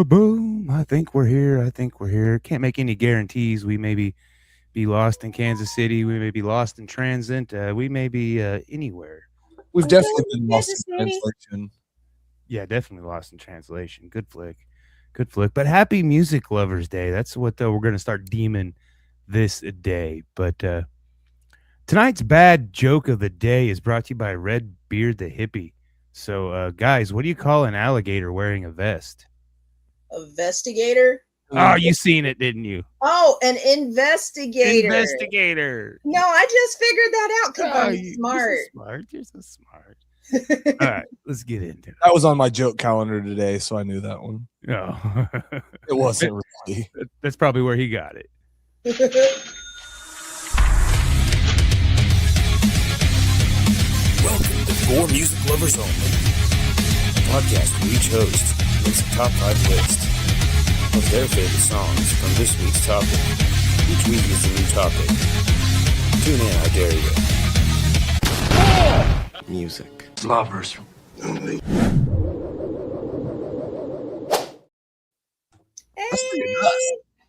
Boom. I think we're here. Can't make any guarantees. We may be lost in Kansas City. We may be lost in transit. We may be anywhere. We've definitely been lost in translation. Yeah, definitely lost in translation. Good flick. But happy Music Lovers Day. That's what we're going to start deeming this day. But tonight's bad joke of the day is brought to you by Red Beard the Hippie. So, guys, what do you call an alligator wearing a vest? A vestigator? Oh, you seen it, didn't you? Oh, an investigator. Investigator. No, I just figured that out because I'm smart. You're so smart. All right, let's get into it. That was on my joke calendar today, so I knew that one. Oh. It wasn't really. That's probably where he got it. Welcome to For Music Lovers Only, a podcast where each host makes a top 5 list of their favorite songs from this week's topic. Each week is a new topic. Tune in, I dare you. Music Lovers Only. Hey.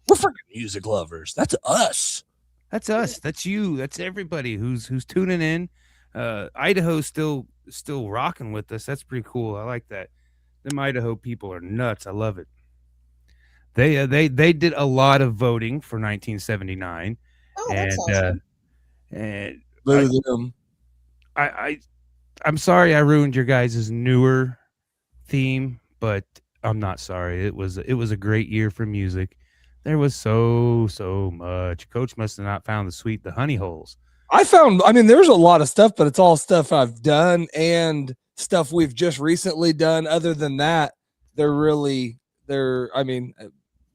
We're freaking music lovers. That's us. That's us. That's you. That's everybody who's tuning in. Idaho's still rocking with us. That's pretty cool. I like that. Them Idaho people are nuts. I love it. They did a lot of voting for 1979. Oh, that's awesome. And Them. I'm sorry I ruined your guys' newer theme, but I'm not sorry. It was a great year for music. There was so much. Coach must have not found the honey holes. There's a lot of stuff, but it's all stuff I've done and stuff we've just recently done. Other than that, there were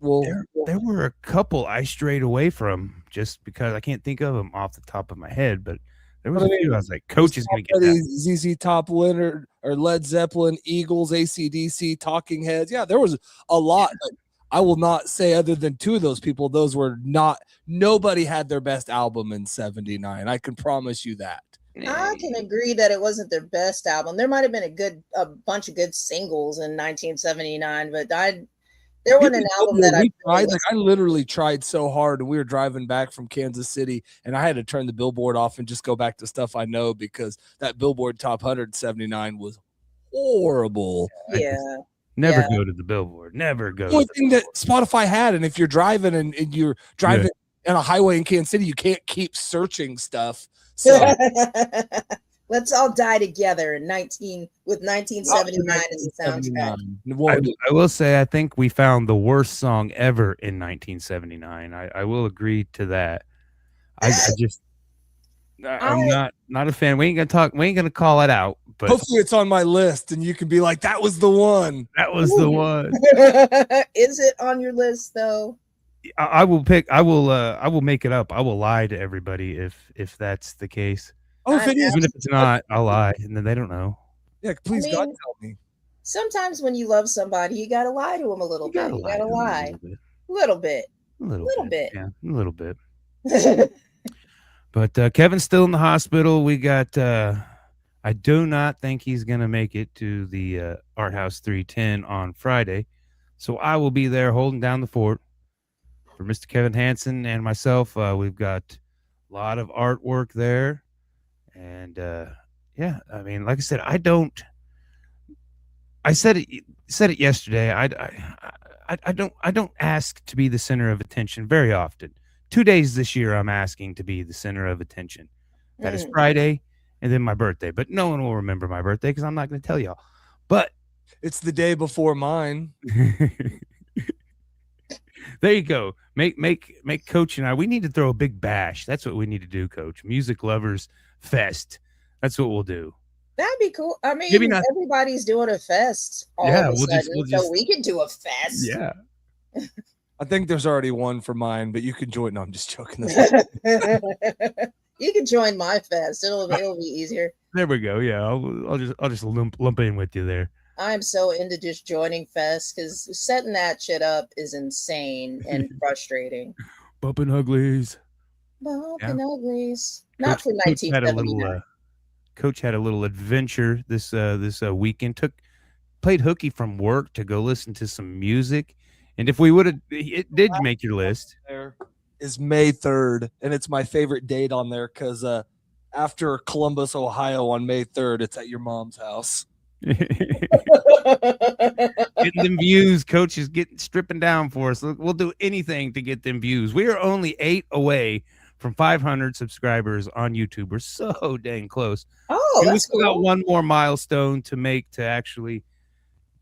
a couple I strayed away from just because I can't think of them off the top of my head, but there was a few I was like, Coach is going to get that. ZZ Top, Winter, or Led Zeppelin, Eagles, AC/DC, Talking Heads. Yeah, there was a lot. But I will not say other than two of those people, those were not, nobody had their best album in 79. I can promise you that. I can agree that it wasn't their best album. There might have been a bunch of good singles in 1979, but there wasn't an album that I tried. Like I literally tried so hard, and we were driving back from Kansas City, and I had to turn the Billboard off and just go back to stuff I know because that Billboard Top 100 79 was horrible. Yeah. Never go to the Billboard. Never go. The only thing that Spotify had, and if you're driving and you're driving on a highway in Kansas City, you can't keep searching stuff. So let's all die together with 1979 as a soundtrack. I will say I think we found the worst song ever in 1979. I will agree to that. I'm not a fan. We ain't gonna call it out. But hopefully it's on my list and you can be like, that was the one. That was the one. Is it on your list though? I will make it up. I will lie to everybody if that's the case. Oh, if it is. Even if it's not, I'll lie. And then they don't know. Yeah, please God tell me. Sometimes when you love somebody, you gotta lie to them a little bit. You gotta lie. A little bit. Yeah, a little bit. But Kevin's still in the hospital. We got I do not think he's going to make it to the Art House 310 on Friday. So I will be there holding down the fort for Mr. Kevin Hansen and myself. We've got a lot of artwork there. And like I said, I said it yesterday. I don't ask to be the center of attention very often. 2 days this year, I'm asking to be the center of attention. That is Friday and then my birthday. But no one will remember my birthday because I'm not going to tell y'all. But it's the day before mine. There you go. Make Coach and I. We need to throw a big bash. That's what we need to do, Coach. Music Lovers Fest. That's what we'll do. That'd be cool. I mean, everybody's doing a fest. So we can do a fest. Yeah. I think there's already one for mine, but you can join. No, I'm just joking. You can join my fest. It'll be easier. There we go. Yeah, I'll just lump in with you there. I'm so into just joining fest because setting that shit up is insane and frustrating. Bumping uglies. Bumping uglies. Not for Coach had a little 1979. Coach had a little adventure this weekend. Played hooky from work to go listen to some music, and if we would have, it did make your list. There is May 3rd, and it's my favorite date on there because after Columbus, Ohio, on May 3rd, it's at your mom's house. Getting them views, Coach is stripping down for us. Look, we'll do anything to get them views. We are only 8 away from 500 subscribers on YouTube. We're so dang close. Oh, and we that's still got cool. one more milestone to make to actually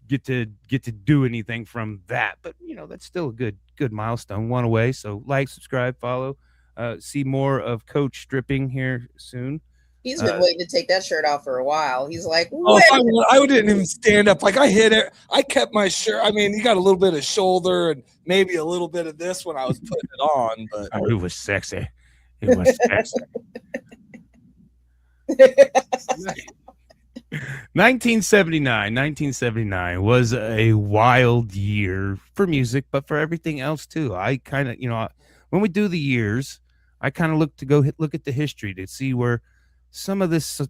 get to do anything from that. But that's still a good milestone. One away. So like, subscribe, follow. See more of Coach stripping here soon. He's been waiting to take that shirt off for a while. He's like, oh, I didn't even stand up. Like I hit it. I kept my shirt. I mean, you got a little bit of shoulder and maybe a little bit of this when I was putting it on, but it was sexy. It was sexy. 1979 was a wild year for music, but for everything else too. I kind of, when we do the years, I kind of look at the history to see where some of this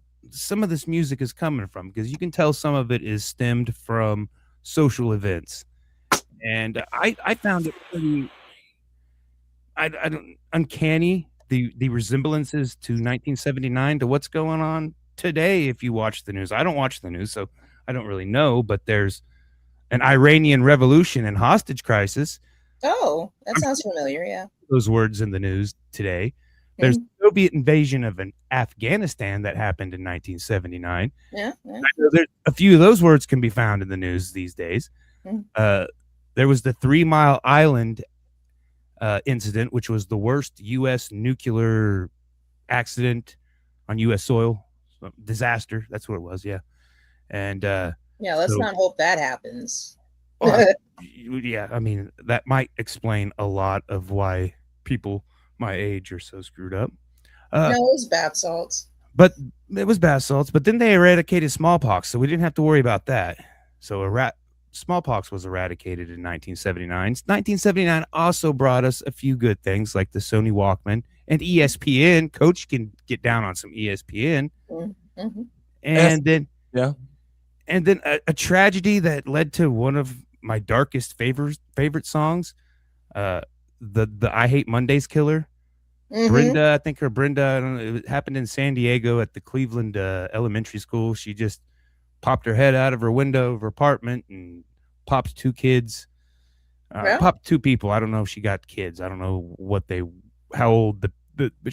music is coming from, because you can tell some of it is stemmed from social events, and I found it pretty uncanny, the resemblances to 1979 to what's going on today. If you watch the news, I don't watch the news, so I don't really know, but there's an Iranian revolution and hostage crisis. Oh, that sounds familiar. Yeah. Those words in the news today. There's the Soviet invasion of Afghanistan that happened in 1979. Yeah. There's a few of those words can be found in the news these days. There was the 3 Mile Island incident, which was the worst U.S. nuclear accident on U.S. soil. Disaster. That's what it was. Yeah. And let's not hope that happens. Yeah, I mean, that might explain a lot of why people my age are so screwed up. No, it was bath salts. But it was bath salts. But then they eradicated smallpox, so we didn't have to worry about that. So smallpox was eradicated in 1979. 1979 also brought us a few good things like the Sony Walkman and ESPN. Coach can get down on some ESPN. Mm-hmm. And then yeah. And then a tragedy that led to one of my darkest favorite songs, the I Hate Mondays killer. Mm-hmm. Brenda, I think her Brenda, I don't know, it happened in San Diego at the Cleveland elementary school. She just popped her head out of her window of her apartment and popped 2 kids. Popped 2 people. I don't know if she got kids. I don't know how old, but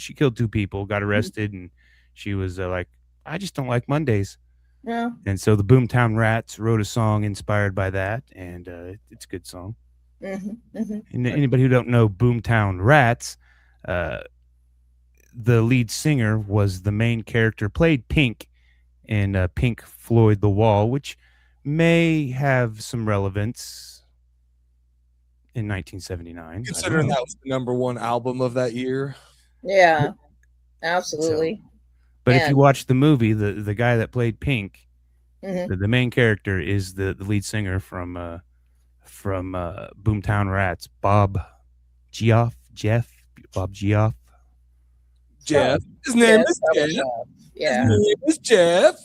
she killed 2 people, got arrested, and she was like, I just don't like Mondays. Yeah. And so the Boomtown Rats wrote a song inspired by that, and it's a good song. Mm-hmm. Mm-hmm. And anybody who don't know Boomtown Rats, the lead singer was the main character, played Pink in Pink Floyd The Wall, which may have some relevance in 1979. Considering that was the #1 album of that year. Yeah, absolutely. But if you watch the movie, the guy that played Pink, mm-hmm. the main character is the lead singer from Boomtown Rats, Bob Geoff. Jeff. His name is Jeff. Yeah. His name is Jeff.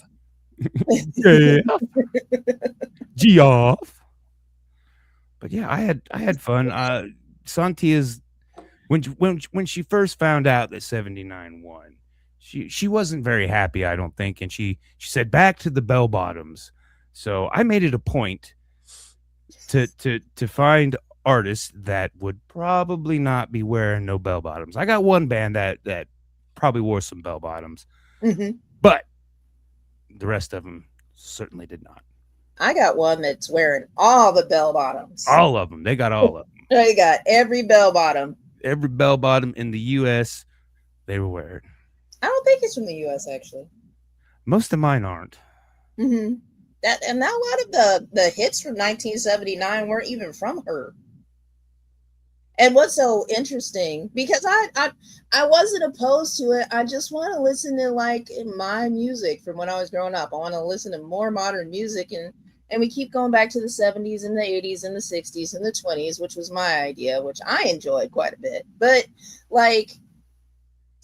Geoff. But yeah, I had fun. Sontia's when she first found out that 79 won, she wasn't very happy, I don't think, and she said back to the bell bottoms. So I made it a point to find artists that would probably not be wearing no bell bottoms. I got one band that probably wore some bell bottoms, but the rest of them certainly did not. I got one that's wearing all the bell bottoms. All of them. They got all of them. They got every bell bottom. Every bell bottom in the U.S. they were wearing. I don't think it's from the U.S. actually. Most of mine aren't. Mm-hmm. That a lot of the hits from 1979 weren't even from her. And what's so interesting, because I wasn't opposed to it. I just want to listen to like my music from when I was growing up. I want to listen to more modern music, and And we keep going back to the 70s and the 80s and the 60s and the 20s, which was my idea, which I enjoyed quite a bit. But like,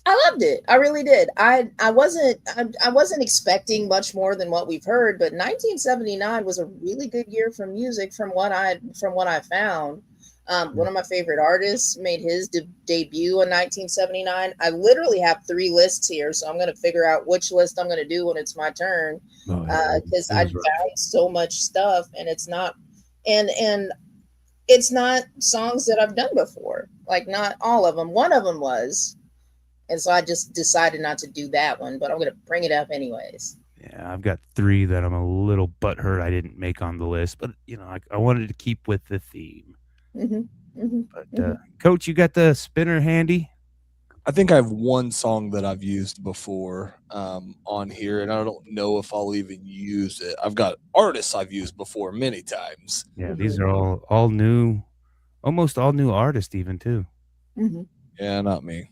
I loved it. I really did. I wasn't expecting much more than what we've heard, but 1979 was a really good year for music from what I found. One of my favorite artists made his debut in 1979. I literally have 3 lists here, so I'm going to figure out which list I'm going to do when it's my turn, because I found so much stuff, and it's not it's not songs that I've done before. Like, not all of them. One of them was. And so I just decided not to do that one, but I'm going to bring it up anyways. Yeah, I've got 3 that I'm a little butthurt I didn't make on the list, but I wanted to keep with the theme. But Coach, you got the spinner handy? I think I have one song that I've used before on here, and I don't know if I'll even use it. I've got artists I've used before many times. Yeah, these are all new, almost all new artists even too. Yeah, not me.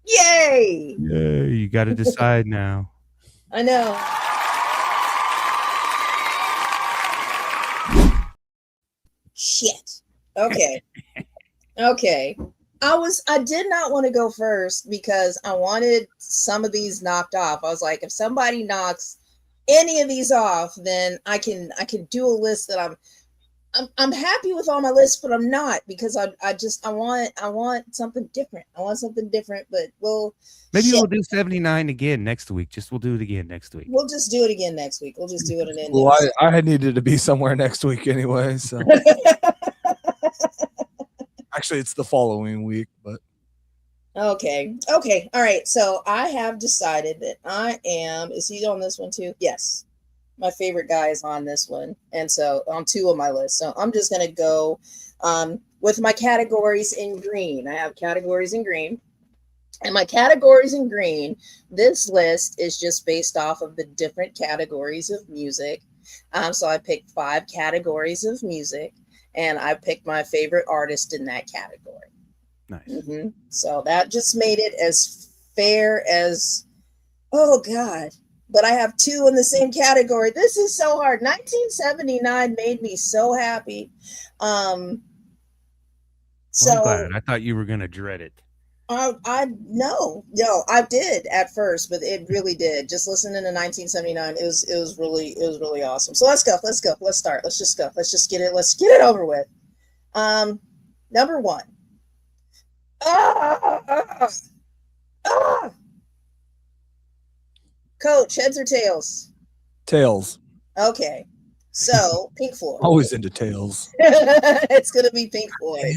Yay! Yeah, you got to decide now. I know. Shit. Okay. Okay. I did not want to go first because I wanted some of these knocked off. I was like, if somebody knocks any of these off, then I can do a list that I'm happy with all my lists, but I'm not, because I want something different. I want something different, but we'll do 79 again next week. We'll do it again next week. We'll just do it again next week. We'll just do it and Well, I had needed to be somewhere next week anyway, so actually it's the following week, but okay. All right. So I have decided that is he on this one too? Yes. My favorite guy is on this one, and so on 2 of my list. So I'm just going to go with my categories in green. I have categories in green, and my categories in green, this list is just based off of the different categories of music. So I picked 5 categories of music, and I picked my favorite artist in that category. Nice. So that just made it as fair as, oh God. But I have 2 in the same category. This is so hard. 1979 made me so happy. I'm glad. I thought you were gonna dread it. No, I did at first, but it really did. Just listening to 1979, it was really awesome. So let's go. Let's start. Let's just go. Let's get it over with. Number 1. Coach, heads or tails? Tails. Okay. So, Pink Floyd. Always into tails. It's going to be Pink Floyd.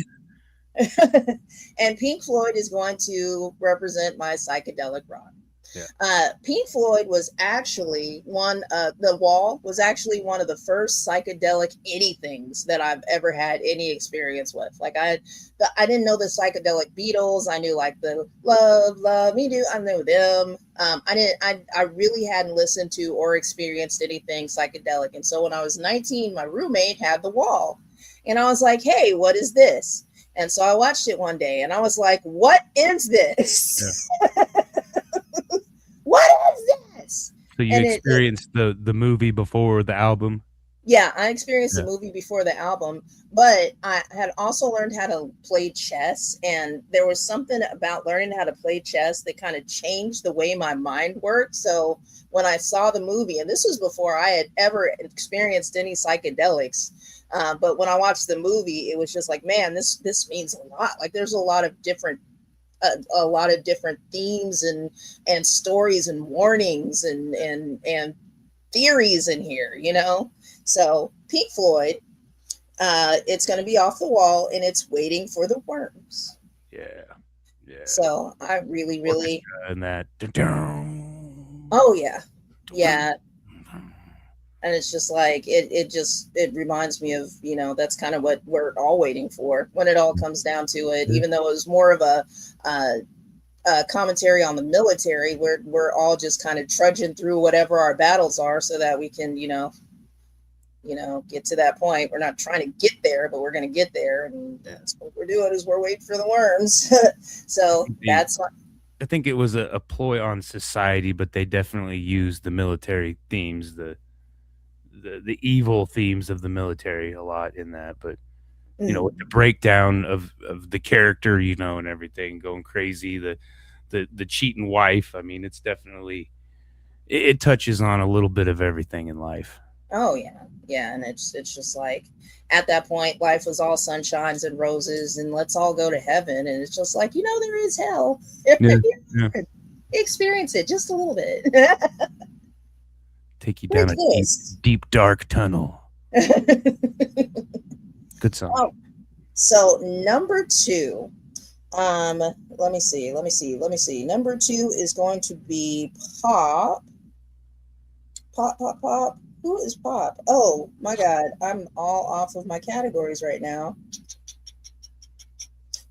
And Pink Floyd is going to represent my psychedelic rock. Yeah. Pink Floyd was actually The Wall was actually one of the first psychedelic anythings that I've ever had any experience with. Like I didn't know the psychedelic Beatles. I knew like the Love Me Do. I knew them. I really hadn't listened to or experienced anything psychedelic. And so when I was 19, my roommate had The Wall, and I was like, hey, what is this? And so I watched it one day, and I was like, what is this? Yeah. What is this? So you experienced the movie before the album? Yeah, I experienced the movie before the album, but I had also learned how to play chess, and there was something about learning how to play chess that kind of changed the way my mind worked. So when I saw the movie, and this was before I had ever experienced any psychedelics, but when I watched the movie, it was just like, man, this means a lot. Like there's a lot of different themes and stories and warnings and theories in here, you know? So Pink Floyd, it's going to be Off the Wall, and it's Waiting for the Worms. Yeah. So I really and that. Oh yeah. And it's just like it reminds me of, you know, that's kind of what we're all waiting for when it all comes down to it. Even though it was more of a commentary on the military, we're all just kind of trudging through whatever our battles are so that we can, you know, get to that point. We're not trying to get there, but we're going to get there. And that's what we're doing, is we're waiting for the worms. So I think it was a ploy on society, but they definitely used the military themes, the evil themes of the military a lot in that. But with the breakdown of the character, and everything going crazy, the cheating wife. I mean, it's definitely it touches on a little bit of everything in life. Oh yeah, and it's just like at that point, life was all sunshines and roses, and let's all go to heaven. And it's just like there is hell. Yeah, yeah. Experience it just a little bit. Take you down a deep, dark tunnel. Good song. Oh, so number 2. Let me see. Number 2 is going to be Pop. Pop. Who is Pop? Oh my God, I'm all off of my categories right now.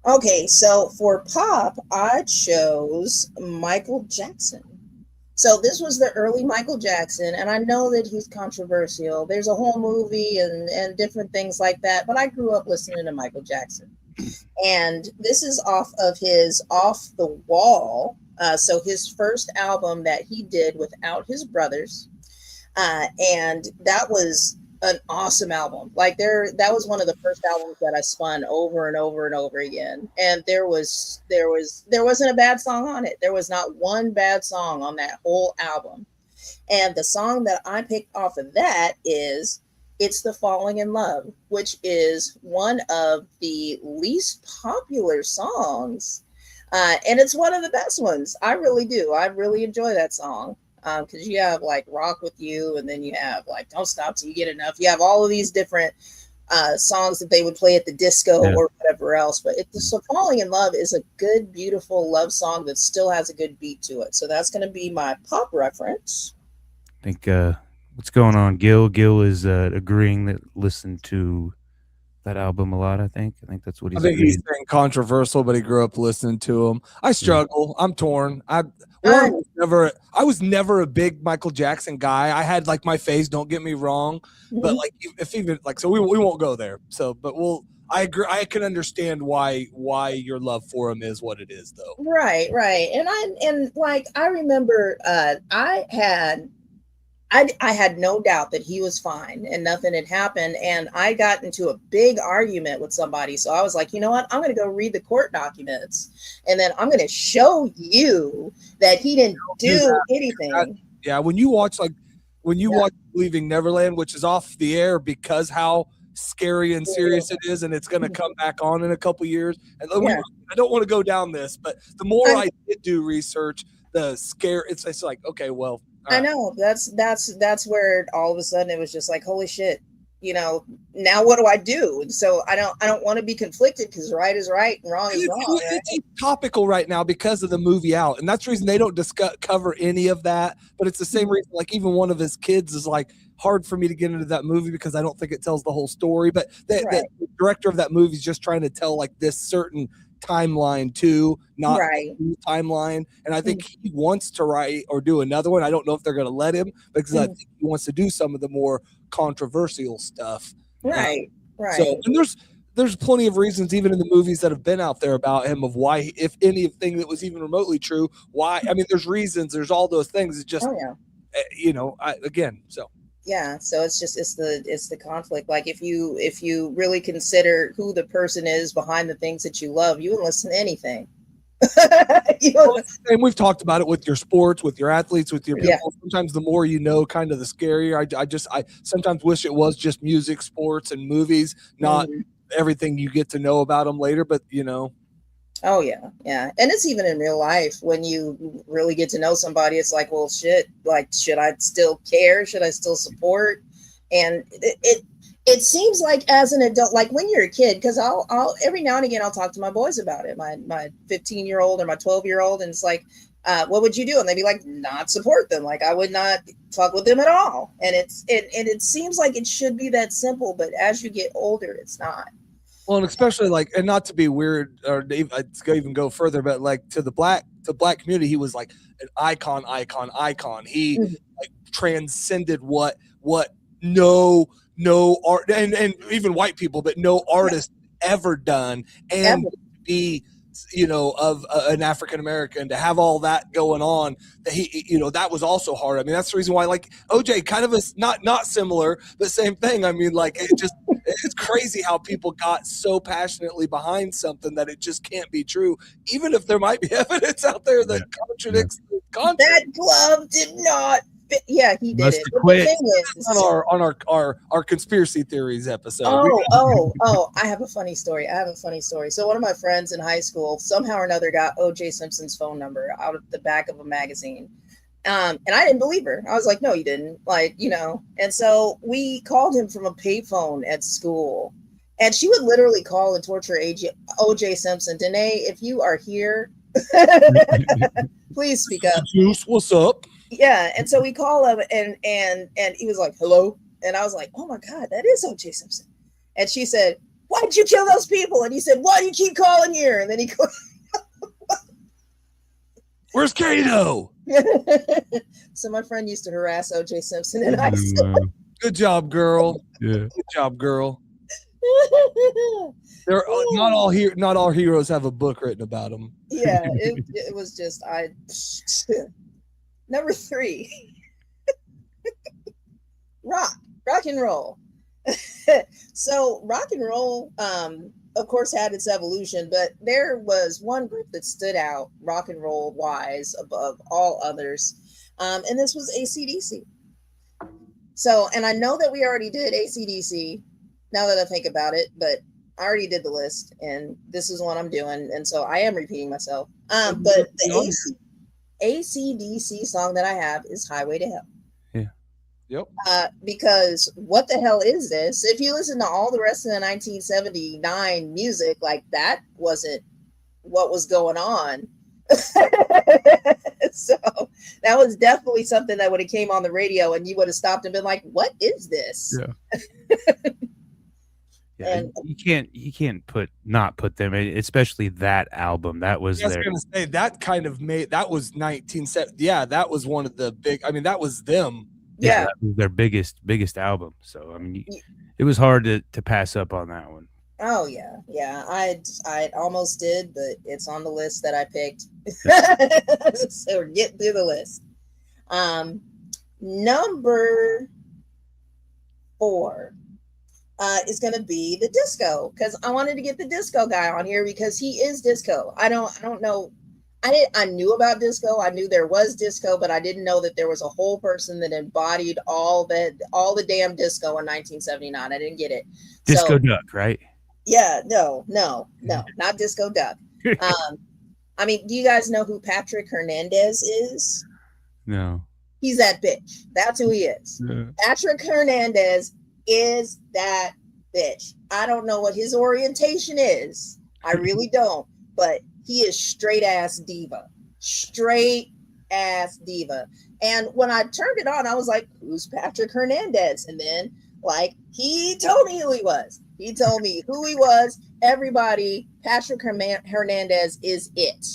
Okay, so for Pop, I chose Michael Jackson. So this was the early Michael Jackson, and I know that he's controversial. There's a whole movie and different things like that, but I grew up listening to Michael Jackson. And this is off of his Off the Wall. So his first album that he did without his brothers. And that was an awesome album. Like that was one of the first albums that I spun over and over and over again. And there wasn't a bad song on it. There was not one bad song on that whole album. And the song that I picked off of that is It's the Falling in Love, which is one of the least popular songs. And it's one of the best ones. I really do. I really enjoy that song. Because you have like Rock With You, and then you have like Don't Stop Till You Get Enough. You have all of these different songs that they would play at the disco or whatever else. But So Falling in Love is a good, beautiful love song that still has a good beat to it. So that's going to be my Pop reference. I think what's going on, Gil? Gil is agreeing that listen to that album a lot. I think that's what he's. I think he's saying controversial, but he grew up listening to him. I struggle. I'm torn. I was never a big Michael Jackson guy. I had like my phase. Don't get me wrong, but like if even like so we won't go there. So, but I agree. I can understand why your love for him is what it is, though. Right. And I remember I had no doubt that he was fine and nothing had happened. And I got into a big argument with somebody. So I was like, you know what? I'm going to go read the court documents, and then I'm going to show you that he didn't do anything. When you watch Leaving Neverland, which is off the air because how scary and serious it is, and it's going to come back on in a couple years. And I don't want to go down this, but the more I did do research, the scare, it's like, okay, well, I know that's where all of a sudden it was just like, holy shit, now what do I do? And so I don't want to be conflicted, because right is right and wrong is wrong. Right? It's topical right now because of the movie out, and that's the reason they don't cover any of that. But it's the same reason, like even one of his kids is like hard for me to get into that movie because I don't think it tells the whole story. But the director of that movie is just trying to tell like this certain timeline too, not timeline. And I think he wants to write or do another one. I don't know if they're going to let him, because I think he wants to do some of the more controversial stuff. Right. So, and there's plenty of reasons, even in the movies that have been out there about him, of why, if anything that was even remotely true, why. I mean, there's reasons. There's all those things. It's just, so. Yeah, so it's the conflict. Like if you really consider who the person is behind the things that you love, you wouldn't listen to anything. And we've talked about it with your sports, with your athletes, with your people. Yeah. Sometimes the more you know, kind of the scarier. I sometimes wish it was just music, sports, and movies, not everything you get to know about them later. But Oh yeah. And it's even in real life when you really get to know somebody, it's like, well, shit, like, should I still care? Should I still support? And it seems like as an adult, like when you're a kid, because I'll every now and again, I'll talk to my boys about it, my 15-year-old or my 12-year-old. And it's like, what would you do? And they'd be like, not support them. Like I would not fuck with them at all. And it seems like it should be that simple, but as you get older, it's not. Well, and especially and not to be weird or even go further, but like to the black community, he was like an icon. He like transcended what no art and even white people, but no artist ever done, and be of an African American, to have all that going on, that that was also hard. I mean, that's the reason why, like, OJ kind of is not similar, but same thing. I mean, like, it's crazy how people got so passionately behind something that it just can't be true, even if there might be evidence out there that contradicts the content. That glove did not fit. Yeah, he did Must it. have But quit. the thing is, on our conspiracy theories episode. I have a funny story. So one of my friends in high school somehow or another got O.J. Simpson's phone number out of the back of a magazine. And I didn't believe her. I was like, no, you didn't. Like, and so we called him from a payphone at school. And she would literally call and torture O.J. Simpson. Danae, if you are here, please speak up. Juice, what's up? Yeah, and so we call him, and he was like, hello? And I was like, oh my God, that is O.J. Simpson. And she said, why did you kill those people? And he said, why do you keep calling here? And then he goes, where's Kato? So my friend used to harass O.J. Simpson in high school. Good job, girl. Yeah. Good job, girl. Not all heroes have a book written about them. Yeah, it was just Number 3. rock and roll. So rock and roll, of course, had its evolution, but there was one group that stood out rock and roll wise above all others, and this was AC/DC. So, and I know that we already did AC/DC now that I think about it, but I already did the list, and this is what I'm doing, and so I am repeating myself. But the AC/DC song that I have is Highway to Hell. Yeah. Yep. Because what the hell is this? If you listen to all the rest of the 1979 music, like, that wasn't what was going on. So that was definitely something that would have came on the radio and you would have stopped and been like, what is this? Yeah. Yeah, and you can't not put them, especially that album. That was I was going to say, that kind of that was 1970. Yeah, that was one of the big, I mean, that was them. Yeah, that was their biggest album. So I mean, it was hard to pass up on that one. Oh yeah. I almost did, but it's on the list that I picked. So we're getting through the list. Number 4 is going to be the disco, because I wanted to get the disco guy on here because he is disco. I don't know. I knew about disco. I knew there was disco, but I didn't know that there was a whole person that embodied all the damn disco in 1979. I didn't get it. Disco Duck, right? Yeah, no, not Disco Duck. I mean, do you guys know who Patrick Hernandez is? No. He's that bitch. That's who he is. Yeah. Patrick Hernandez is that bitch. I don't know what his orientation is. I really don't. But he is straight ass diva. And when I turned it on, I was like, who's Patrick Hernandez? And then, like, he told me who he was. Everybody, Patrick Hernandez is it.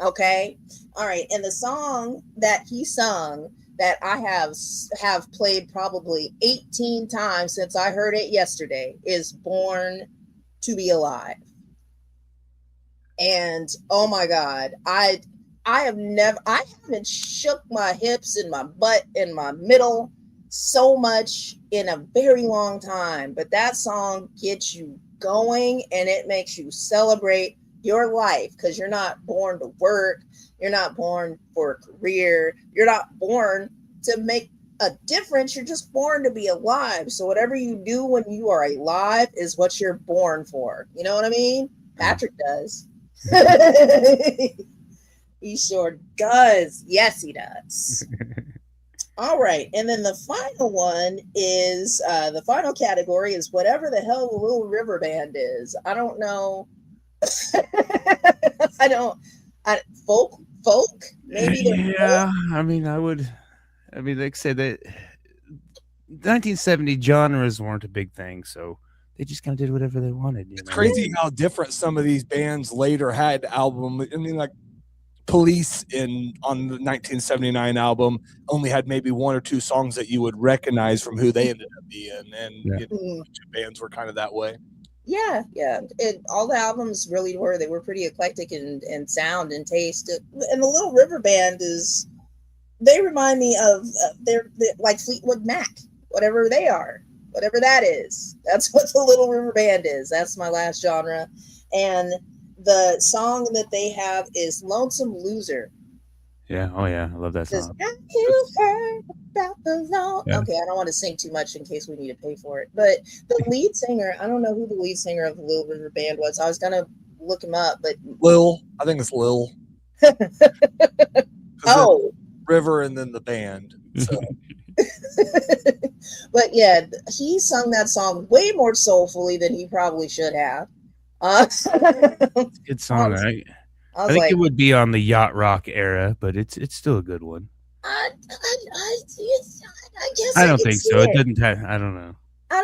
Okay? All right. And the song that he sung that I have played probably 18 times since I heard it yesterday is Born to Be Alive. And oh my God, I haven't shook my hips and my butt and my middle so much in a very long time. But that song gets you going and it makes you celebrate your life, because you're not born to work. You're not born for a career. You're not born to make a difference. You're just born to be alive. So whatever you do when you are alive is what you're born for. You know what I mean? Patrick does. He sure does. Yes, he does. All right. And then the final one is, the final category is whatever the hell the Little River Band is. I don't know. Folk? Maybe. Yeah. I mean, like I said, that 1970 genres weren't a big thing. So they just kind of did whatever they wanted. It's crazy how different some of these bands later had album. I mean, like Police on the 1979 album only had maybe 1 or 2 songs that you would recognize from who they ended up being, and bands were kind of that way. Yeah, yeah. All the albums really were. They were pretty eclectic and sound and taste. And the Little River Band is. They remind me of they're like Fleetwood Mac, whatever they are, whatever that is. That's what the Little River Band is. That's my last genre. And the song that they have is Lonesome Loser. Yeah. Oh yeah. I love that Just, song. have you heard about the lone? Yeah. Okay, I don't want to sing too much in case we need to pay for it. But the lead singer, I don't know who the lead singer of the Little River Band was. I was gonna look him up, but Lil, I think it's Lil. oh, River and then the band. So. But yeah, he sung that song way more soulfully than he probably should have. Good song. I was think like, it would be on the yacht rock era, but it's still a good one. I guess I don't can think see so. It didn't have. I don't know. I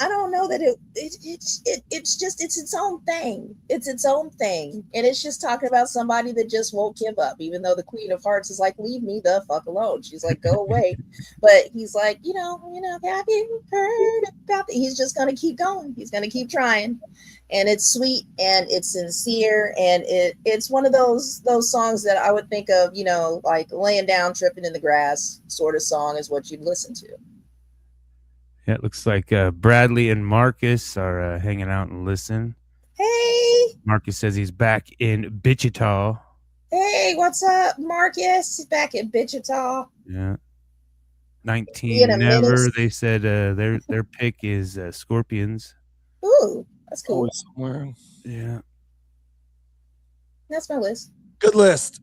don't know that it's just it's its own thing. It's its own thing, and it's just talking about somebody that just won't give up, even though the Queen of Hearts is like, leave me the fuck alone. She's like, go away, but he's like, you know, have you heard about? He's just gonna keep going. He's gonna keep trying, and it's sweet and it's sincere, and it's one of those songs that I would think of, like laying down, tripping in the grass sort of song is what you'd listen to. Yeah, it looks like Bradley and Marcus are hanging out and listen. Hey, Marcus says he's back in Wichita. hey, what's up, Marcus? He's back in Wichita. Yeah. 19 never. They said their pick is Scorpions. Ooh, that's cool. Always somewhere. Yeah. That's my list. Good list.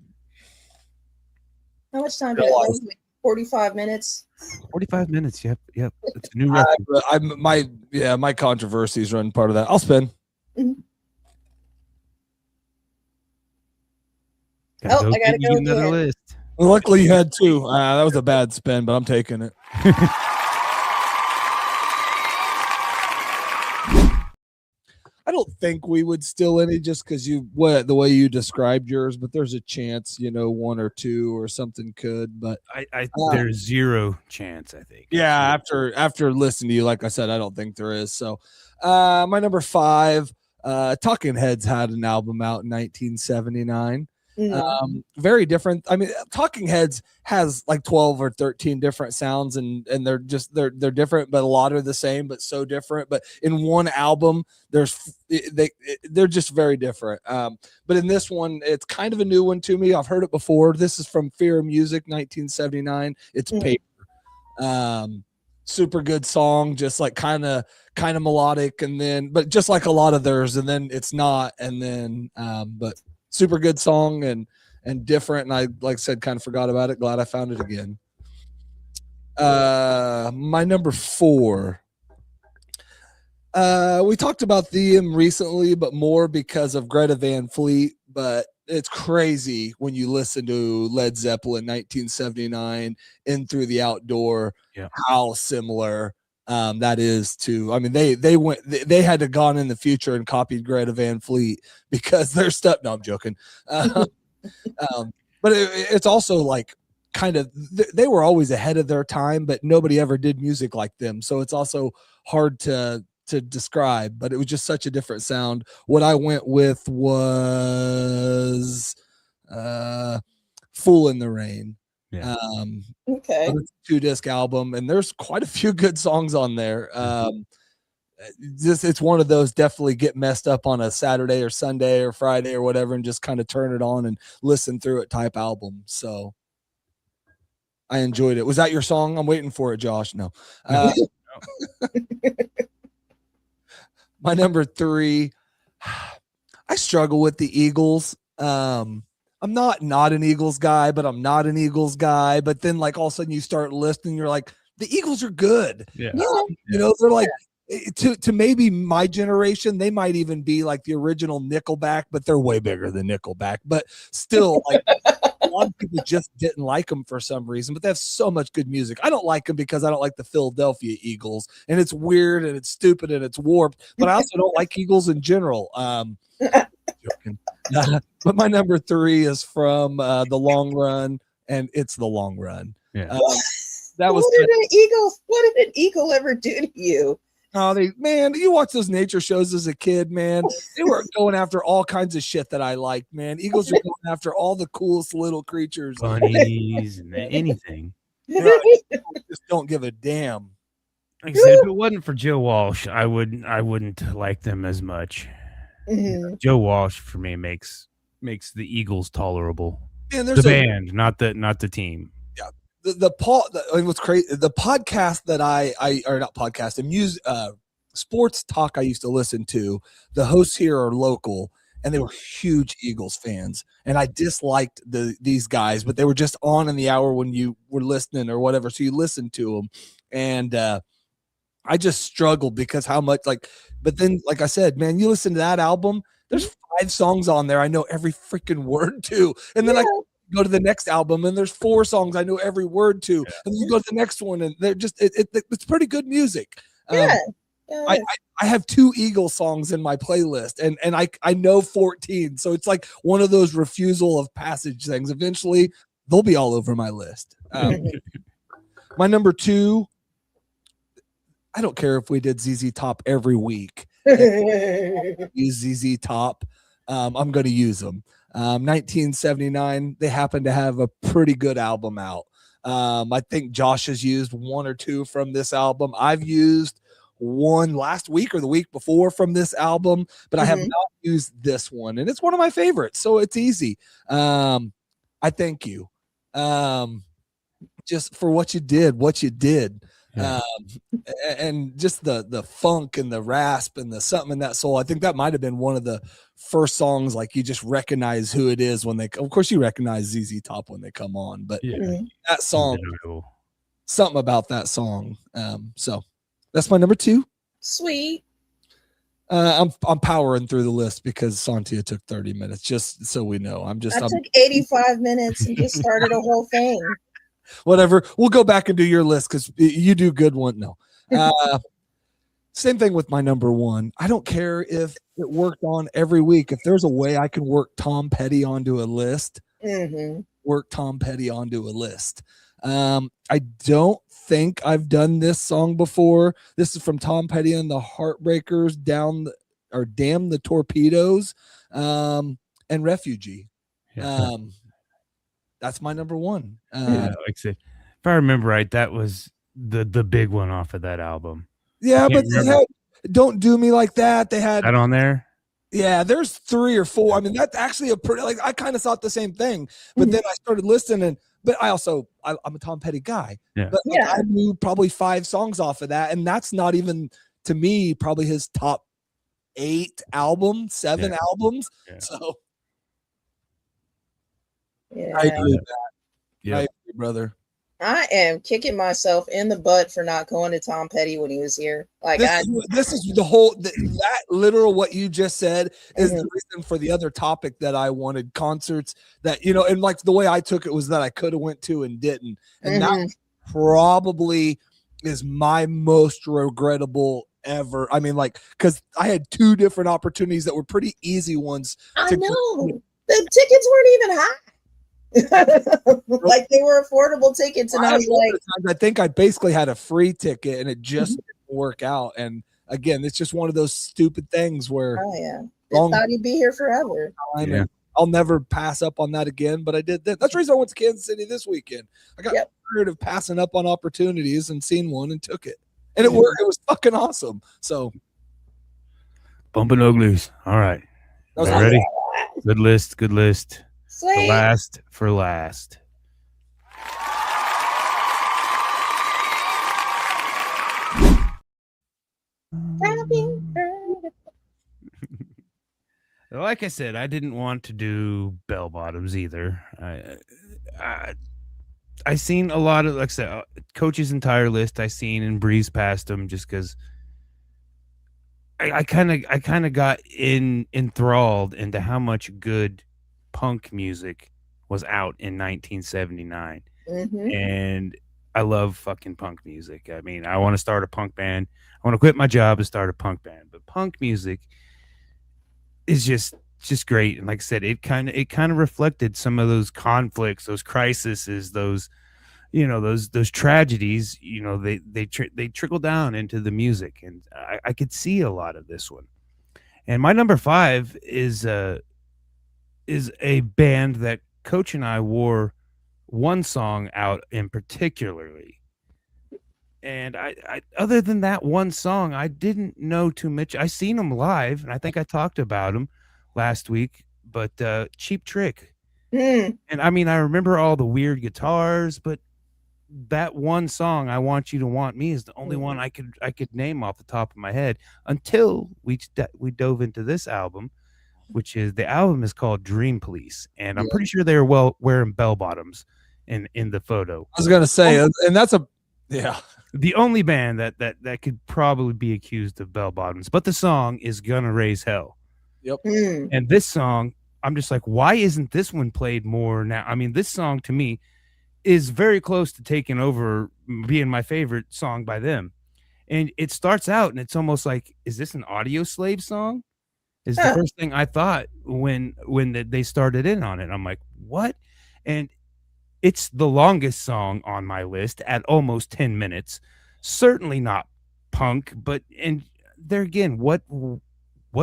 How much time did it take? 45 minutes. 45 minutes. Yep. It's a new record. My controversies run part of that. I'll spin. Mm-hmm. I gotta go another again. list. Well, luckily you had two. That was a bad spin, but I'm taking it. I don't think we would steal any just because the way you described yours, but there's a chance, one or two or something could. But there's zero chance, I think. Yeah, after listening to you, like I said, I don't think there is. So my number 5, Talking Heads had an album out in 1979. Mm-hmm. Very different. I mean, Talking Heads has like 12 or 13 different sounds, and they're different, but a lot are the same, but so different. But in one album, they're just very different. But in this one, it's kind of a new one to me. I've heard it before. This is from Fear of Music, 1979. It's Paper. Super good song, just like kind of melodic, and then but just like a lot of theirs, and then it's not, and then but super good song and different, and I, like I said, kind of forgot about it. Glad I found it again. My number 4. We talked about them recently, but more because of Greta Van Fleet. But it's crazy when you listen to Led Zeppelin 1979 In Through the Outdoor, how similar that is to. I mean, they had to gone in the future and copied Greta Van Fleet because their stuff. No, I'm joking. But it's also like kind of they were always ahead of their time, but nobody ever did music like them. So it's also hard to describe, but it was just such a different sound. What I went with was Fool in the Rain. Yeah. Okay. It's a 2-disc album, and there's quite a few good songs on there. It's one of those definitely get messed up on a Saturday or Sunday or Friday or whatever, and just kind of turn it on and listen through it type album. So I enjoyed it. Was that your song? I'm waiting for it, Josh. No. My number 3, I struggle with the Eagles. I'm not an Eagles guy, but I'm not an Eagles guy. But then, like, all of a sudden you start listening, you're like, the Eagles are good. Yeah. They're like, to maybe my generation, they might even be like the original Nickelback, but they're way bigger than Nickelback. But still, like, a lot of people just didn't like them for some reason, but they have so much good music. I don't like them because I don't like the Philadelphia Eagles, and it's weird and it's stupid and it's warped, but I also don't like Eagles in general. Joking. But my number 3 is from The Long Run, and it's The Long Run. Yeah. What did an eagle ever do to you? Oh, man, you watch those nature shows as a kid, man. They were going after all kinds of shit that I liked, man. Eagles are going after all the coolest little creatures. Bunnies and anything. Just don't give a damn. Like I said, if it wasn't for Joe Walsh, I wouldn't like them as much. Mhm. Joe Walsh for me makes the Eagles tolerable. Man, The band, not the team. What's crazy, the podcast that I or not podcast, sports talk I used to listen to, the hosts here are local and they were huge Eagles fans, and I disliked these guys, but they were just on in the hour when you were listening or whatever, so you listened to them, and I just struggled because how much but then like I said, man, you listen to that album, there's 5 songs on there I know every freaking word to, and then I go to the next album and there's 4 songs I know every word to, and you go to the next one and they're just it's pretty good music. I have 2 Eagles songs in my playlist, and I know 14, so it's like one of those refusal of passage things. Eventually they'll be all over my list. My number 2, I don't care if we did ZZ Top every week. Use ZZ Top. I'm going to use them. 1979, they happen to have a pretty good album out. I think Josh has used 1 or 2 from this album. I've used 1 last week or the week before from this album, but I have not used this one, and it's one of my favorites, so it's easy. I thank you just for what you did. And just the funk and the rasp and the something in that soul. I think that might have been one of the first songs like you just recognize who it is when of course you recognize ZZ Top when they come on, but that song, something about that song. So that's my number 2. Sweet. I'm powering through the list because Sontia took 30 minutes, just so we know. I took 85 minutes and just started a whole thing. Whatever. We'll go back and do your list because you do good one. No. Same thing with my number 1. I don't care if it worked on every week. If there's a way I can work Tom Petty onto a list, work Tom Petty onto a list. I don't think I've done this song before. This is from Tom Petty and the Heartbreakers, Damn the Torpedoes, and Refugee. That's my number 1. Like I said, if I remember right, that was the big one off of that album. Yeah, but they had Don't Do Me Like That. They had that on there. Yeah, there's 3 or 4. I mean, that's actually a pretty, I kind of thought the same thing, but then I started listening. But I'm a Tom Petty guy. Yeah. But I knew probably 5 songs off of that, and that's not even, to me, probably his top 8 albums, 7 albums. Yeah. So I agree with that. Yeah, I agree, brother. I am kicking myself in the butt for not going to Tom Petty when he was here. This is the whole that literal what you just said is the reason for the other topic that I wanted, concerts that, and like the way I took it was that I could have went to and didn't, and that probably is my most regrettable ever. I mean, because I had 2 different opportunities that were pretty easy ones. I know the tickets weren't even high. Like they were affordable tickets, and I was I think I basically had a free ticket and it just didn't work out. And again, it's just one of those stupid things where I thought he'd be here forever. I'll never pass up on that again, but I did that. That's the reason I went to Kansas City this weekend. I got tired of passing up on opportunities and seen one and took it, and it worked. It was fucking awesome. So Bumping Uglies. All right, ready? Good list. Sweet. The last for last. Like I said, I didn't want to do bell bottoms either. I seen a lot of, like I said, Coach's entire list I seen and breezed past them just because I kind of got enthralled into how much good punk music was out in 1979, and I love fucking punk music. I mean, I want to start a punk band. I want to quit my job and start a punk band. But punk music is just great, and like I said, it kind of reflected some of those conflicts, those crises, those those tragedies, they trickle down into the music, and I could see a lot of this one. And my number 5 is a band that Coach and I wore one song out in particularly. And I other than that one song, I didn't know too much. I seen them live, and I think I talked about them last week. But Cheap Trick, Mm. and I mean, I remember all the weird guitars, but that one song, "I Want You to Want Me," is the only one I could name off the top of my head until we dove into this album, which is the album is called Dream Police, and I'm pretty sure they were wearing bell bottoms in the photo. I was gonna say, and that's The only band that could probably be accused of bell bottoms, but the song is Gonna Raise Hell. Yep. Mm. And this song, I'm just like, why isn't this one played more now? I mean, this song to me is very close to taking over being my favorite song by them. And it starts out and it's almost like, is this an Audio Slave song? Is the first thing I thought when they started in on it. I'm like, what? And it's the longest song on my list at almost 10 minutes. Certainly not punk, but and there again, what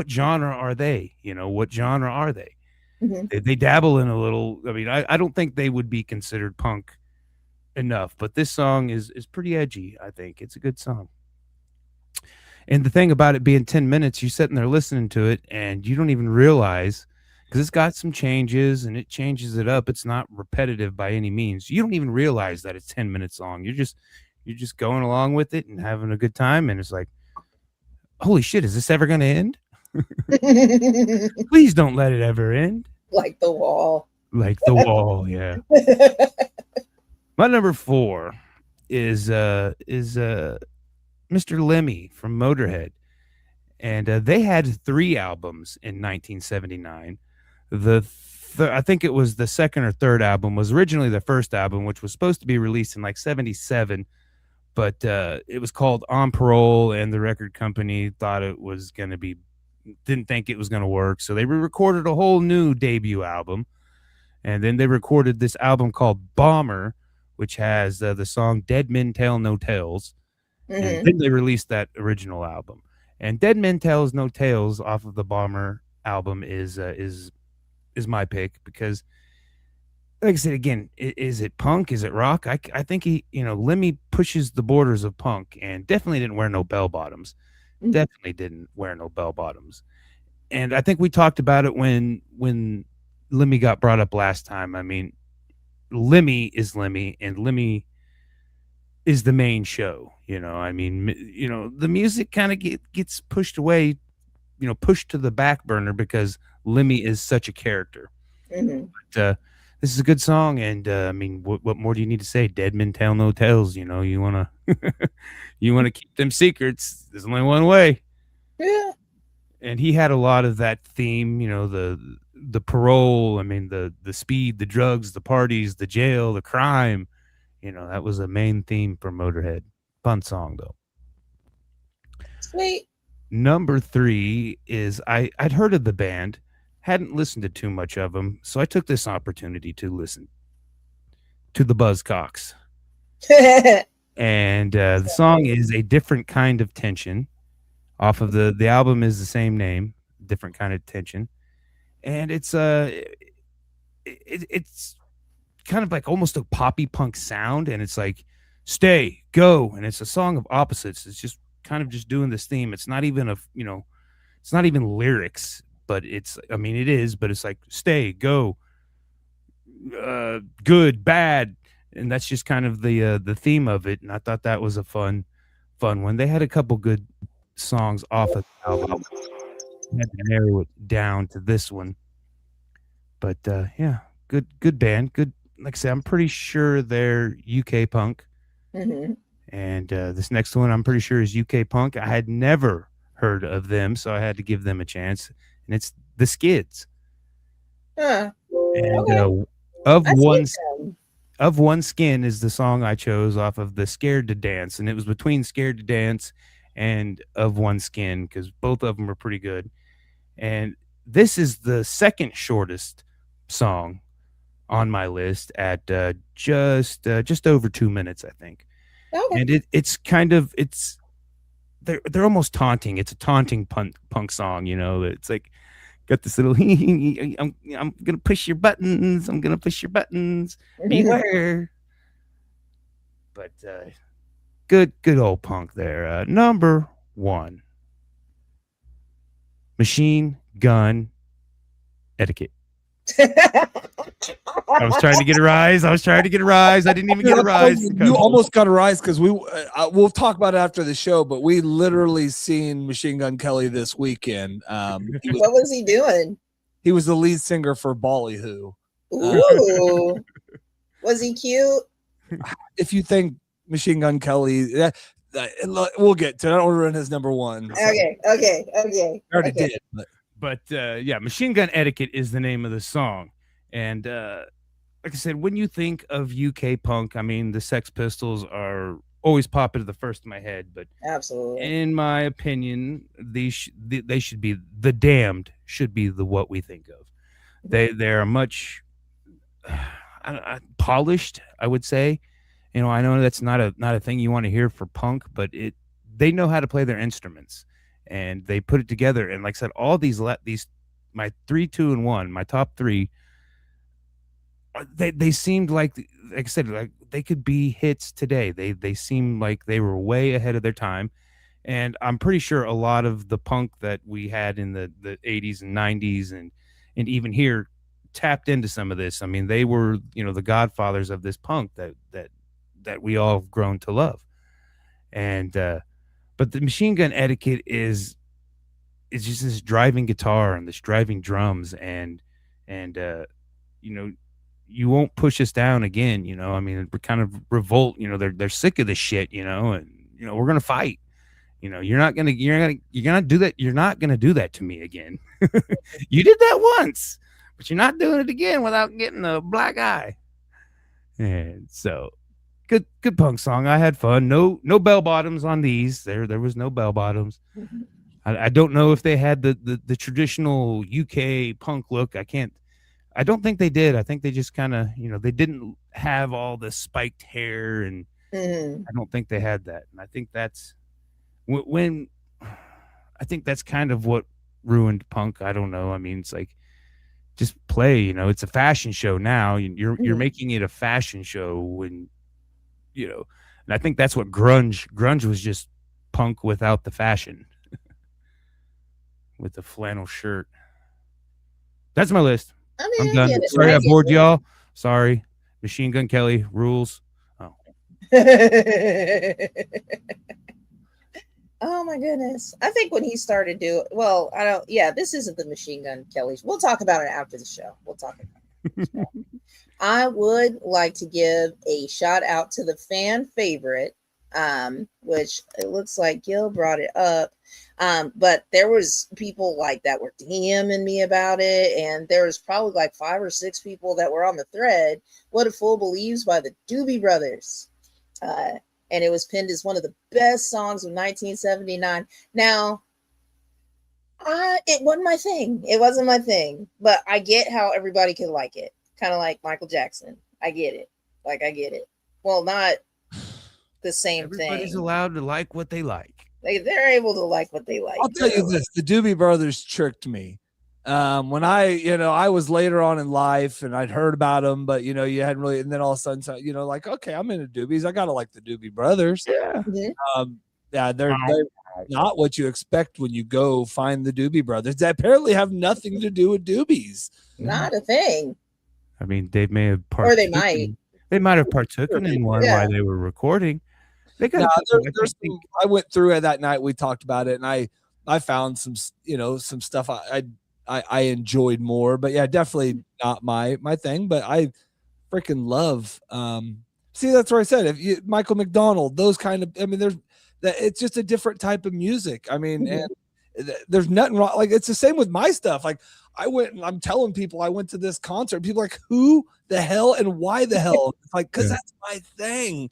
genre are they? What genre are they? Mhm. They dabble in a little. I mean, I don't think they would be considered punk enough, but this song is pretty edgy. I think it's a good song. And the thing about it being 10 minutes, you're sitting there listening to it and you don't even realize, because it's got some changes and it changes it up. It's not repetitive by any means. You don't even realize that it's 10 minutes long. You're just going along with it and having a good time. And it's like, holy shit, is this ever going to end? Please don't let it ever end. Like the wall. Like the wall, yeah. My number 4 is Mr. Lemmy from Motörhead, and they had 3 albums in 1979. I think it was the second or third album was originally the first album, which was supposed to be released in like 77, but it was called On Parole, and the record company thought it was going to be, didn't think it was going to work, so they recorded a whole new debut album, and then they recorded this album called Bomber, which has the song Dead Men Tell No Tales. And then they released that original album. And Dead Men Tells No Tales off of the Bomber album is my pick because, like I said again, is it punk? Is it rock? I think Lemmy pushes the borders of punk and definitely didn't wear no bell bottoms. Definitely didn't wear no bell bottoms. And I think we talked about it when Lemmy got brought up last time. I mean, Lemmy is Lemmy, and Lemmy is the main show. I mean, the music kind of gets pushed away, pushed to the back burner because Lemmy is such a character. But this is a good song, and I mean, what more do you need to say? Dead Men Tell No Tales. You wanna you wanna keep them secrets. There's only one way. Yeah. And he had a lot of that theme. The parole. I mean, the speed, the drugs, the parties, the jail, the crime. That was a main theme for Motörhead. Fun song though. Sweet. Number 3 is I'd heard of the band, hadn't listened to too much of them, so I took this opportunity to listen to the Buzzcocks. And the song is A Different Kind of Tension. Off of the album is the same name, Different Kind of Tension. And it's kind of like almost a poppy punk sound, and it's like stay, go, and it's a song of opposites. It's just kind of just doing this theme. It's not even it's not even lyrics, but it is, but it's like stay, go, good, bad, and that's just kind of the theme of it. And I thought that was a fun one. They had a couple good songs off of the album. I had to narrow it down to this one, but yeah, good band, good. Like I said, I'm pretty sure they're UK punk. And this next one I'm pretty sure is UK punk. I had never heard of them, so I had to give them a chance. And it's the Skids. Huh. And Okay. Of One Skin is the song I chose off of the Scared to Dance, and it was between Scared to Dance and Of One Skin because both of them are pretty good. And this is the second shortest song on my list at just over 2 minutes, I think. Okay. And they're almost taunting. It's a taunting punk song, you know. It's like got this little I'm gonna push your buttons. I'm gonna push your buttons. Beware. But good old punk there. Number 1. Machine Gun Etiquette. I was trying to get a rise. I didn't even get a rise. You almost got a rise because we'll talk about it after the show, but we literally seen Machine Gun Kelly this weekend. What was he doing? He was the lead singer for Ballyhoo. Ooh. Was he cute? If you think Machine Gun Kelly, we'll get to it. I don't want to run his number 1. So. Okay. I already did. But yeah, Machine Gun Etiquette is the name of the song. And like I said, when you think of UK punk, I mean, the Sex Pistols are always pop into the first in my head. But absolutely, in my opinion, they should be the Damned should be the what we think of. They're much polished, I would say. You know, I know that's not a thing you want to hear for punk, but they know how to play their instruments. And they put it together, and like I said, all these my 3, 2, and 1, my top 3, they seemed like I said, like they could be hits today. They seemed like they were way ahead of their time, and I'm pretty sure a lot of the punk that we had in the 80s and 90s and even here tapped into some of this. I mean, they were, you know, the godfathers of this punk that we all have grown to love, and but the Machine Gun Etiquette is just this driving guitar and this driving drums and you know, you won't push us down again. You know, I mean, we're kind of revolt. You know, they're sick of this shit. You know, and you know we're gonna fight. You know, you're gonna do that. You're not gonna do that to me again. You did that once, but you're not doing it again without getting a black eye. And so. Good punk song. I had fun. No bell bottoms on these. There was no bell bottoms. Mm-hmm. I don't know if they had the traditional UK punk look. I don't think they did. I think they just kind of, you know, they didn't have all the spiked hair, and I don't think they had that. And I think that's I think that's kind of what ruined punk. I don't know. I mean, it's like just play. You know, it's a fashion show now. You're making it a fashion show when. You know, and I think that's what grunge was, just punk without the fashion. With the flannel shirt. That's my list. I mean, I'm done. Sorry I bored y'all. Sorry. Machine Gun Kelly rules. Oh. Oh my goodness. I think when he started this isn't the Machine Gun Kelly's. We'll talk about it after the show. I would like to give a shout out to the fan favorite, which it looks like Gil brought it up. But there was people like that were DMing me about it, and there was probably like 5 or 6 people that were on the thread. What a Fool Believes by the Doobie Brothers. And it was pinned as one of the best songs of 1979. Now, it wasn't my thing. It wasn't my thing, but I get how everybody could like it. Kind of like Michael Jackson. I get it. I get it. Well, not the same thing. Everybody's allowed to like what they like. They're able to like what they like. I'll tell you this: the Doobie Brothers tricked me. When I was later on in life and I'd heard about them, but you hadn't really, and then all of a sudden, like, okay, I'm into Doobies. I gotta like the Doobie Brothers. Yeah. They're not what you expect when you go find the Doobie Brothers. They apparently have nothing to do with Doobies. Not a thing. I mean, they may have or they might. They might have partaken in one while they were recording. They got. I went through it that night. We talked about it, and I found some stuff I enjoyed more. But yeah, definitely not my thing. But I freaking love. See, that's where I said Michael McDonald, those kind of. I mean, it's just a different type of music. I mean, and there's nothing wrong. Like, it's the same with my stuff. Like, I went and I'm telling people I went to this concert. People are like, who the hell and why the hell? It's like, because that's my thing.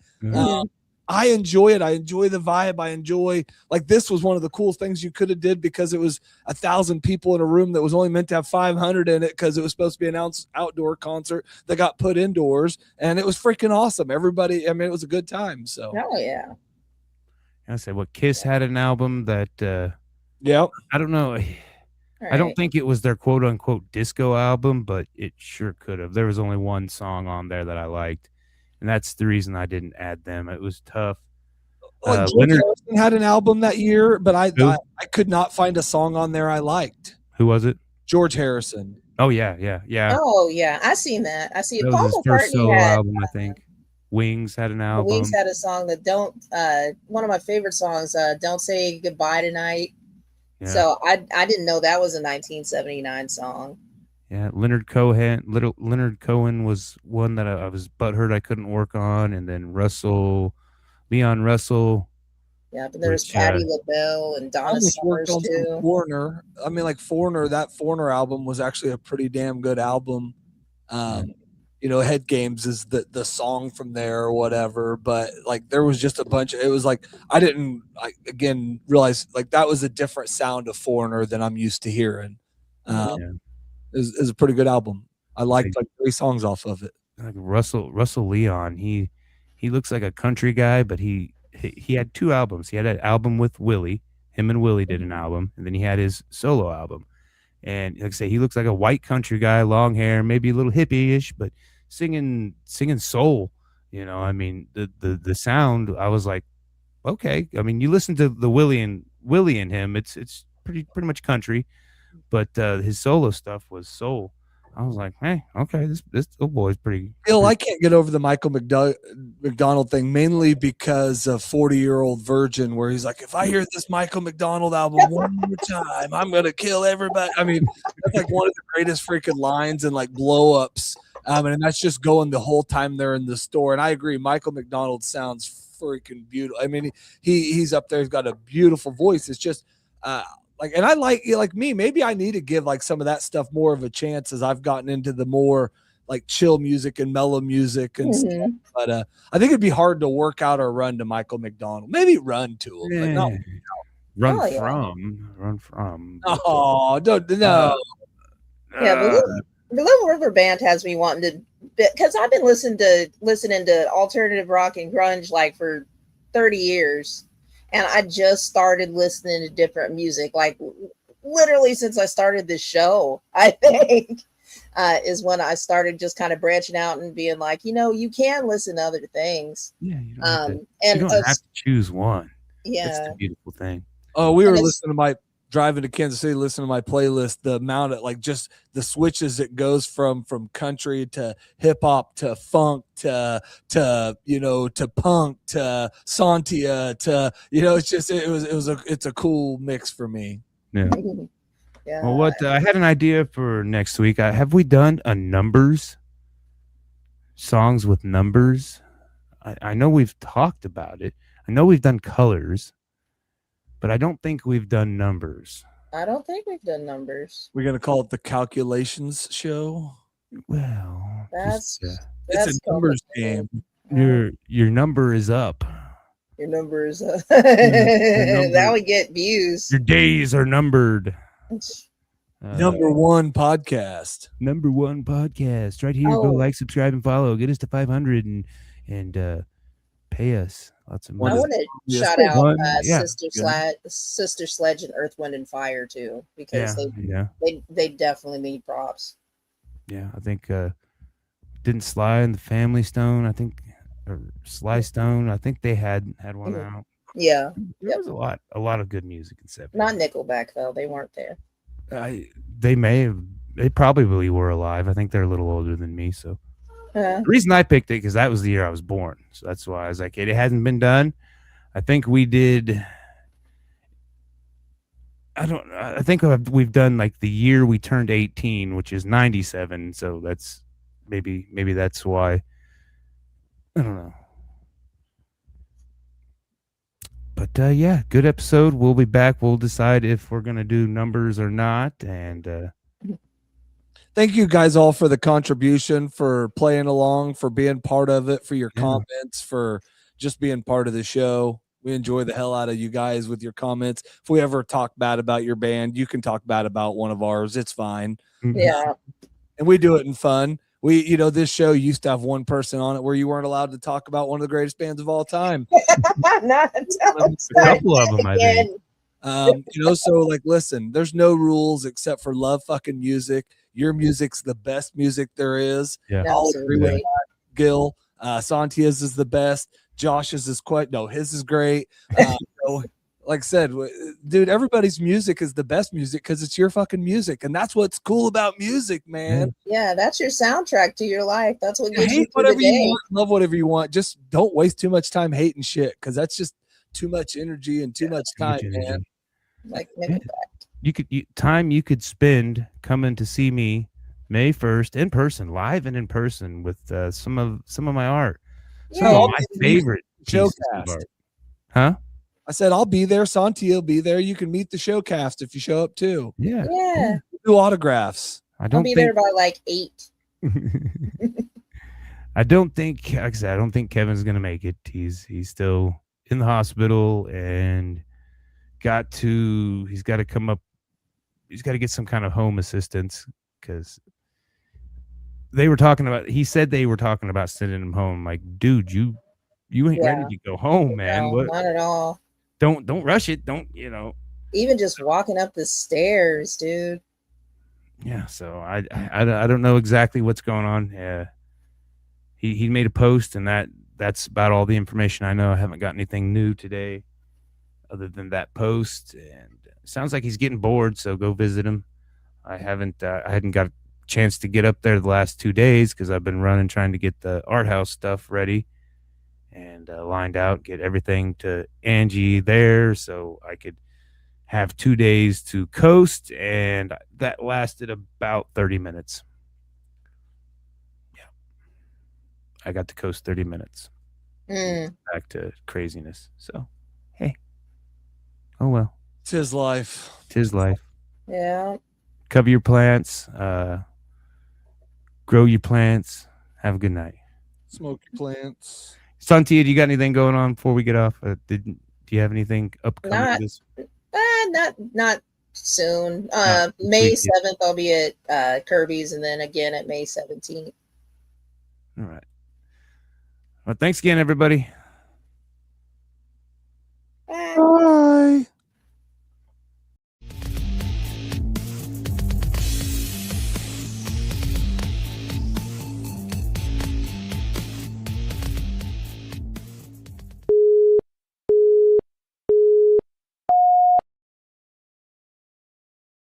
I enjoy it. I enjoy the vibe. I enjoy, like, this was one of the coolest things you could have did because it was 1,000 people in a room that was only meant to have 500 in it because it was supposed to be an outdoor concert that got put indoors, and it was freaking awesome. Everybody, I mean, it was a good time. So, Oh yeah. I said, what Kiss had an album that yeah, I don't know. I don't think it was their quote unquote disco album, but it sure could have. There was only one song on there that I liked, and that's the reason I didn't add them. It was tough. like George Leonard, Harrison had an album that year, but I Who? could not find a song on there I liked. who was it? George Harrison. Oh yeah. Oh yeah, I seen that. I see. That was his Paul first McCartney solo had album, I think. Wings had an the album. Wings had a song that don't. One of my favorite songs. Don't Say Goodbye Tonight. Yeah. So I didn't know that was a 1979 song. Yeah, Leonard Cohen. Leonard Cohen was one that I was butthurt I couldn't work on, and then Leon Russell. Yeah, but there was Which, Patti LaBelle and I Donna almost Summers worked on some too. Foreigner. I mean, like Foreigner, that Foreigner album was actually a pretty damn good album. You know, Head Games is the song from there or whatever, but like there was just a bunch of, it was like I didn't again realize like that was a different sound of Foreigner than I'm used to hearing. It was a pretty good album. I liked like 3 songs off of it. Like Russell Leon, he looks like a country guy, but he had 2 albums. He had an album with Willie. Him and Willie did an album, and then he had his solo album. And like I say, he looks like a white country guy, long hair, maybe a little hippie-ish, but singing soul. You know, I mean, the sound. I was like, okay. I mean, you listen to the Willie and him. It's pretty much country, but his solo stuff was soul. I was like, hey, okay, this old boy's pretty. Bill, I can't get over the Michael McDonald thing, mainly because of 40-Year-Old Virgin, where he's like, if I hear this Michael McDonald album one more time, I'm going to kill everybody. I mean, that's like one of the greatest freaking lines and like blow ups. And that's just going the whole time they're in the store. And I agree, Michael McDonald sounds freaking beautiful. I mean, he's up there. He's got a beautiful voice. It's just, like, and I like me, maybe I need to give like some of that stuff more of a chance as I've gotten into the more like chill music and mellow music and stuff. But I think it'd be hard to work out or run to Michael McDonald. Maybe run to him, but not run from. Oh, don't no. Yeah, the Little River Band has me wanting to, because I've been listening to alternative rock and grunge like for 30 years. And I just started listening to different music, like literally since I started this show, I think, is when I started just kind of branching out and being like, you know, you can listen to other things. Yeah, you don't have to choose one. Yeah, that's the beautiful thing. Oh, we were listening to my driving to Kansas City, listening to my playlist, the amount of like just the switches it goes from country to hip hop to funk to you know to punk to Sontia to you know it's a cool mix for me. Yeah. Yeah. Well, what I had an idea for next week. Have we done a numbers songs with numbers? I know we've talked about it. I know we've done colors. But I don't think we've done numbers. I don't think we've done numbers. We're gonna call it the calculations show. Well, it's a numbers game. Your number is up. Your number is up. That would get views. Your days are numbered. Number one podcast. Right here. Go like, subscribe, and follow. Get us to 500 and pay us lots of money. I want to shout out Sister Sledge and Earth, Wind, and Fire too, because they definitely need props. Yeah, I think didn't Sly and the Family Stone, I think, or Sly Stone, I think they had one out. Yeah, there was a lot of good music in 70s. Not Nickelback though; they weren't there. They probably were alive. I think they're a little older than me, so. The reason I picked it because that was the year I was born, so that's why I was like, it hasn't been done. I think we did. I think we've done like the year we turned 18, which is 97. So that's maybe that's why. I don't know. But yeah, good episode. We'll be back. We'll decide if we're gonna do numbers or not, and. Thank you guys all for the contribution, for playing along, for being part of it, for your comments, for just being part of the show. We enjoy the hell out of you guys with your comments. If we ever talk bad about your band, you can talk bad about one of ours. It's fine. Yeah. And we do it in fun. This show used to have one person on it where you weren't allowed to talk about one of the greatest bands of all time. Not until A couple of them, I think. So like, listen, there's no rules except for love fucking music. Your music's the best music there is. Yeah. I'll agree with Absolutely. that. Gil, Sontia's is the best. Josh's is his is great. Like I said, dude, everybody's music is the best music because it's your fucking music, and that's what's cool about music, man. Yeah, that's your soundtrack to your life. That's what gets you Hate through whatever the you day. want, love whatever you want. Just don't waste too much time hating shit because that's just too much energy and too much time, man. Like Time you could spend coming to see me May 1st in person, live and in person with some of my art. Some yeah, of my favorite pieces of Showcast. art. Huh? I said I'll be there. Sontia will be there. You can meet the showcast if you show up too. Yeah. yeah. Do autographs. I I'll don't be think there by like 8. I don't think, like I said, I don't think Kevin's gonna make it. He's still in the hospital and he's got to come up. He's got to get some kind of home assistance because he said they were talking about sending him home. Like, dude, you ain't ready to go home, man. No, What? not at all. Don't rush it. Don't, Even just walking up the stairs, dude. Yeah. So I don't know exactly what's going on. Yeah. He made a post and that's about all the information I know. I haven't got anything new today other than that post, and it sounds like he's getting bored. So go visit him. I hadn't got a chance to get up there the last 2 days because I've been running trying to get the art house stuff ready and lined out, get everything to Angie there so I could have 2 days to coast, and that lasted about 30 minutes. Yeah. I got to coast 30 minutes. Back to craziness. So, hey. Oh well. Tis life. Tis life. Yeah. Cover your plants, grow your plants. Have a good night. Smoke your plants. Sontia, do you got anything going on before we get off? Do you have anything upcoming? Not soon. No, May we- 7th, I'll be at Kirby's, and then again at May 17th. All right. Well, thanks again, everybody.